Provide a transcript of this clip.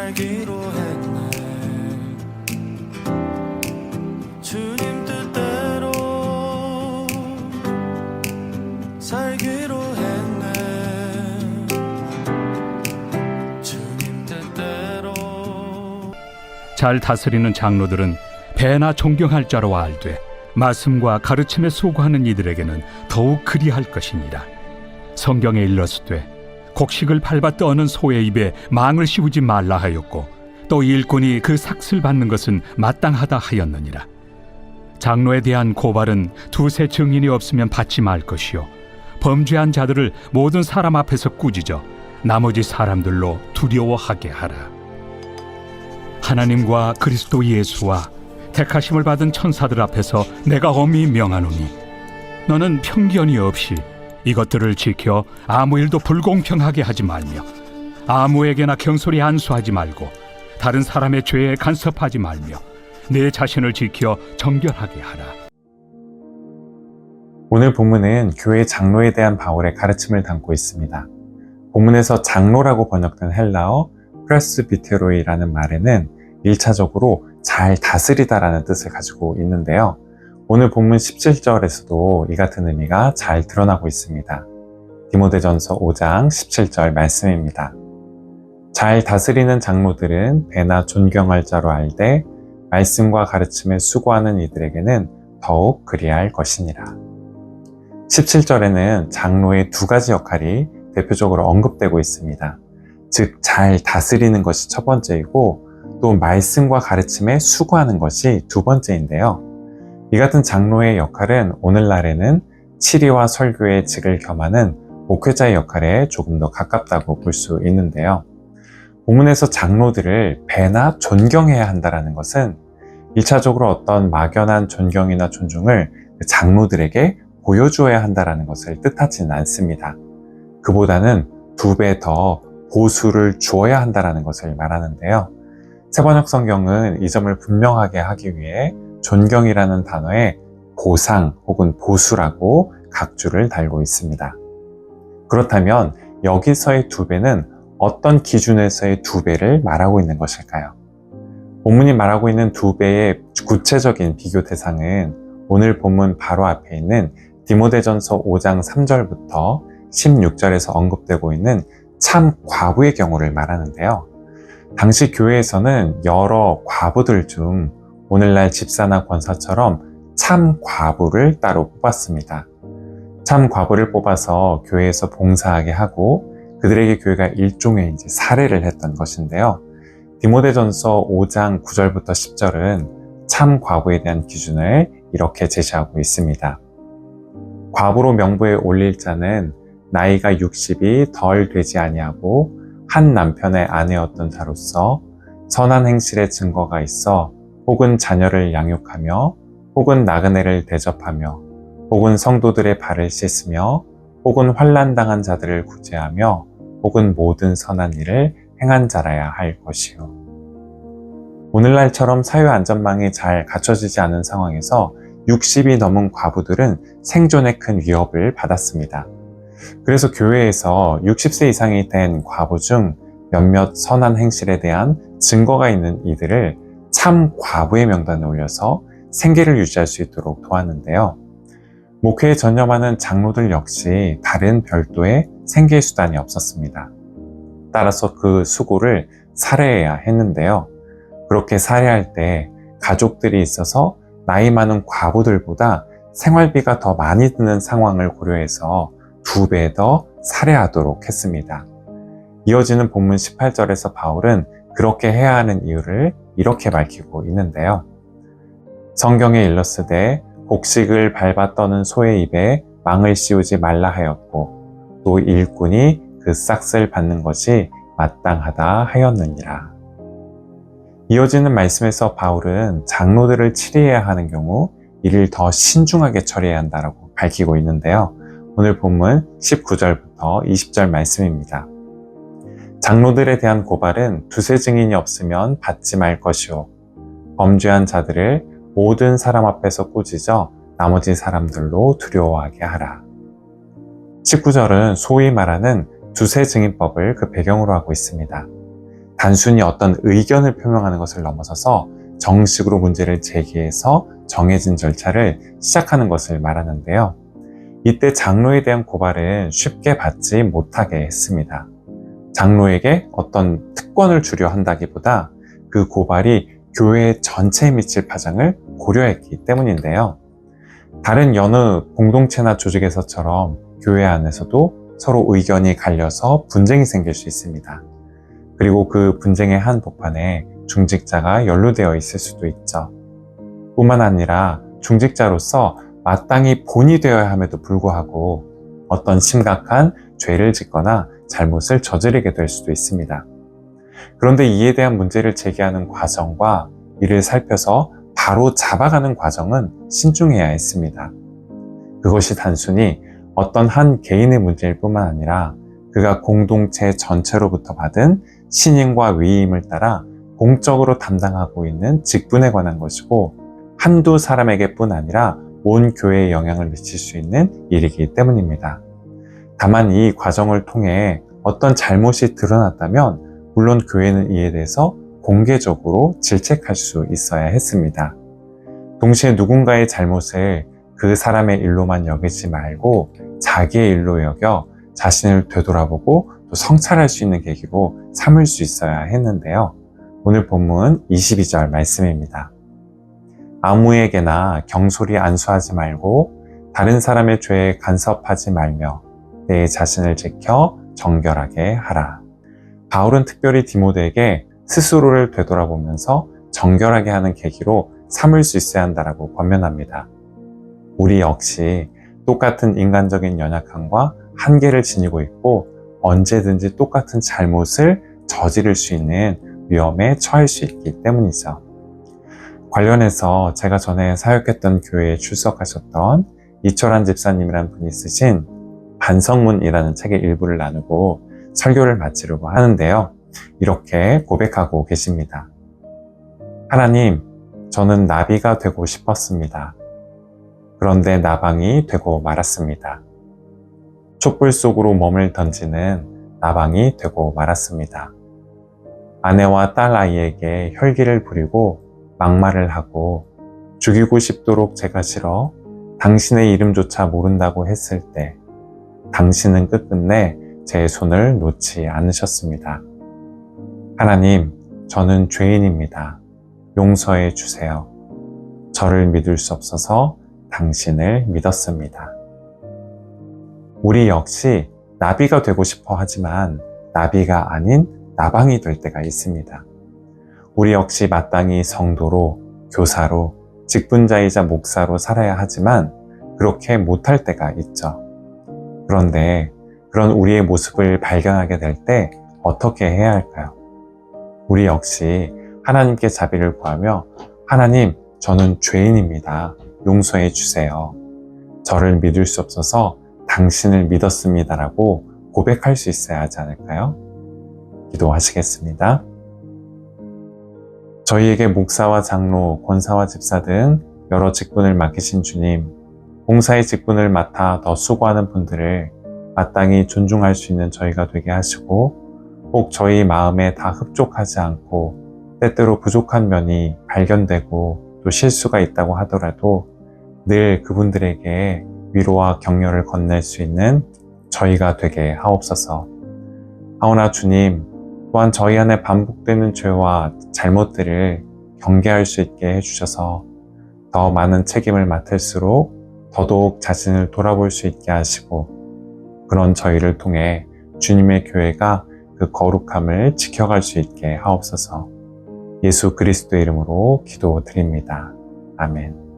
살기로 했네. 주님 뜻대로 살기로 했네. 주님 뜻대로. 잘 다스리는 장로들은 배나 존경할 자로 알되 말씀과 가르침에 수고하는 이들에게는 더욱 그리할 것이니라. 성경에 일렀으되 곡식을 밟아 떠는 소의 입에 망을 씌우지 말라 하였고 또 일꾼이 그 삭슬 받는 것은 마땅하다 하였느니라. 장로에 대한 고발은 두세 증인이 없으면 받지 말 것이요 범죄한 자들을 모든 사람 앞에서 꾸짖어 나머지 사람들로 두려워하게 하라. 하나님과 그리스도 예수와 택하심을 받은 천사들 앞에서 내가 엄히 명하노니 너는 편견이 없이 이것들을 지켜 아무 일도 불공평하게 하지 말며 아무에게나 경솔히 안수하지 말고 다른 사람의 죄에 간섭하지 말며 내 자신을 지켜 정결하게 하라. 오늘 본문은 교회 장로에 대한 바울의 가르침을 담고 있습니다. 본문에서 장로라고 번역된 헬라어 프레스비테로이라는 말에는 1차적으로 잘 다스리다라는 뜻을 가지고 있는데요. 오늘 본문 17절에서도 이 같은 의미가 잘 드러나고 있습니다. 디모데전서 5장 17절 말씀입니다. 잘 다스리는 장로들은 배나 존경할 자로 알되 말씀과 가르침에 수고하는 이들에게는 더욱 그리할 것이니라. 17절에는 장로의 두 가지 역할이 대표적으로 언급되고 있습니다. 즉, 잘 다스리는 것이 첫 번째이고 또 말씀과 가르침에 수고하는 것이 두 번째인데요. 이 같은 장로의 역할은 오늘날에는 치리와 설교의 직을 겸하는 목회자의 역할에 조금 더 가깝다고 볼 수 있는데요. 본문에서 장로들을 배나 존경해야 한다는 것은 1차적으로 어떤 막연한 존경이나 존중을 장로들에게 보여주어야 한다는 것을 뜻하지는 않습니다. 그보다는 2배 더 보수를 주어야 한다는 것을 말하는데요. 세번역 성경은 이 점을 분명하게 하기 위해 존경이라는 단어에 보상 혹은 보수라고 각주를 달고 있습니다. 그렇다면 여기서의 2배는 어떤 기준에서의 2배를 말하고 있는 것일까요? 본문이 말하고 있는 2배의 구체적인 비교 대상은 오늘 본문 바로 앞에 있는 디모데전서 5장 3절부터 16절에서 언급되고 있는 참 과부의 경우를 말하는데요. 당시 교회에서는 여러 과부들 중 오늘날 집사나 권사처럼 참 과부를 따로 뽑았습니다. 참 과부를 뽑아서 교회에서 봉사하게 하고 그들에게 교회가 일종의 사례를 했던 것인데요. 디모데전서 5장 9절부터 10절은 참 과부에 대한 기준을 이렇게 제시하고 있습니다. 과부로 명부에 올릴 자는 나이가 60이 덜 되지 아니하고 한 남편의 아내였던 자로서 선한 행실의 증거가 있어 혹은 자녀를 양육하며 혹은 나그네를 대접하며 혹은 성도들의 발을 씻으며 혹은 환난당한 자들을 구제하며 혹은 모든 선한 일을 행한 자라야 할 것이요. 오늘날처럼 사회안전망이 잘 갖춰지지 않은 상황에서 60이 넘은 과부들은 생존에 큰 위협을 받았습니다. 그래서 교회에서 60세 이상이 된 과부 중 몇몇 선한 행실에 대한 증거가 있는 이들을 참 과부의 명단에 올려서 생계를 유지할 수 있도록 도왔는데요. 목회에 전념하는 장로들 역시 다른 별도의 생계 수단이 없었습니다. 따라서 그 수고를 살해해야 했는데요. 그렇게 살해할 때 가족들이 있어서 나이 많은 과부들보다 생활비가 더 많이 드는 상황을 고려해서 2배 더 살해하도록 했습니다. 이어지는 본문 18절에서 바울은 그렇게 해야 하는 이유를 이렇게 밝히고 있는데요. 성경에 일렀으되 곡식을 밟아 떠는 소의 입에 망을 씌우지 말라 하였고 또 일꾼이 그 싹을 받는 것이 마땅하다 하였느니라. 이어지는 말씀에서 바울은 장로들을 치리해야 하는 경우 이를 더 신중하게 처리해야 한다고 밝히고 있는데요. 오늘 본문 19절부터 20절 말씀입니다. 장로들에 대한 고발은 두세 증인이 없으면 받지 말 것이요 범죄한 자들을 모든 사람 앞에서 꾸짖어 나머지 사람들로 두려워하게 하라. 19절은 소위 말하는 두세 증인법을 그 배경으로 하고 있습니다. 단순히 어떤 의견을 표명하는 것을 넘어서서 정식으로 문제를 제기해서 정해진 절차를 시작하는 것을 말하는데요. 이때 장로에 대한 고발은 쉽게 받지 못하게 했습니다. 장로에게 어떤 특권을 주려 한다기보다 그 고발이 교회 전체에 미칠 파장을 고려했기 때문인데요. 다른 여느 공동체나 조직에서처럼 교회 안에서도 서로 의견이 갈려서 분쟁이 생길 수 있습니다. 그리고 그 분쟁의 한복판에 중직자가 연루되어 있을 수도 있죠. 뿐만 아니라 중직자로서 마땅히 본이 되어야 함에도 불구하고 어떤 심각한 죄를 짓거나 잘못을 저지르게 될 수도 있습니다. 그런데 이에 대한 문제를 제기하는 과정과 이를 살펴서 바로 잡아가는 과정은 신중해야 했습니다. 그것이 단순히 어떤 한 개인의 문제일 뿐만 아니라 그가 공동체 전체로부터 받은 신임과 위임을 따라 공적으로 담당하고 있는 직분에 관한 것이고 한두 사람에게 뿐 아니라 온 교회에 영향을 미칠 수 있는 일이기 때문입니다. 다만 이 과정을 통해 어떤 잘못이 드러났다면 물론 교회는 이에 대해서 공개적으로 질책할 수 있어야 했습니다. 동시에 누군가의 잘못을 그 사람의 일로만 여기지 말고 자기의 일로 여겨 자신을 되돌아보고 또 성찰할 수 있는 계기로 삼을 수 있어야 했는데요. 오늘 본문 22절 말씀입니다. 아무에게나 경솔히 안수하지 말고 다른 사람의 죄에 간섭하지 말며 내 자신을 지켜 정결하게 하라. 바울은 특별히 디모데에게 스스로를 되돌아보면서 정결하게 하는 계기로 삼을 수 있어야 한다라고 권면합니다. 우리 역시 똑같은 인간적인 연약함과 한계를 지니고 있고 언제든지 똑같은 잘못을 저지를 수 있는 위험에 처할 수 있기 때문이죠. 관련해서 제가 전에 사역했던 교회에 출석하셨던 이철환 집사님이라는 분이 쓰신 반성문이라는 책의 일부를 나누고 설교를 마치려고 하는데요. 이렇게 고백하고 계십니다. 하나님, 저는 나비가 되고 싶었습니다. 그런데 나방이 되고 말았습니다. 촛불 속으로 몸을 던지는 나방이 되고 말았습니다. 아내와 딸 아이에게 혈기를 부리고 막말을 하고 죽이고 싶도록 제가 싫어 당신의 이름조차 모른다고 했을 때 당신은 끝끝내 제 손을 놓지 않으셨습니다. 하나님, 저는 죄인입니다. 용서해 주세요. 저를 믿을 수 없어서 당신을 믿었습니다. 우리 역시 나비가 되고 싶어 하지만 나비가 아닌 나방이 될 때가 있습니다. 우리 역시 마땅히 성도로, 교사로, 직분자이자 목사로 살아야 하지만 그렇게 못할 때가 있죠. 그런데 그런 우리의 모습을 발견하게 될 때 어떻게 해야 할까요? 우리 역시 하나님께 자비를 구하며 하나님, 저는 죄인입니다. 용서해 주세요. 저를 믿을 수 없어서 당신을 믿었습니다라고 고백할 수 있어야 하지 않을까요? 기도하시겠습니다. 저희에게 목사와 장로, 권사와 집사 등 여러 직분을 맡기신 주님, 봉사의 직분을 맡아 더 수고하는 분들을 마땅히 존중할 수 있는 저희가 되게 하시고 꼭 저희 마음에 다 흡족하지 않고 때때로 부족한 면이 발견되고 또 실수가 있다고 하더라도 늘 그분들에게 위로와 격려를 건넬 수 있는 저희가 되게 하옵소서. 하오나 주님, 또한 저희 안에 반복되는 죄와 잘못들을 경계할 수 있게 해주셔서 더 많은 책임을 맡을수록 더더욱 자신을 돌아볼 수 있게 하시고 그런 저희를 통해 주님의 교회가 그 거룩함을 지켜갈 수 있게 하옵소서. 예수 그리스도의 이름으로 기도드립니다. 아멘.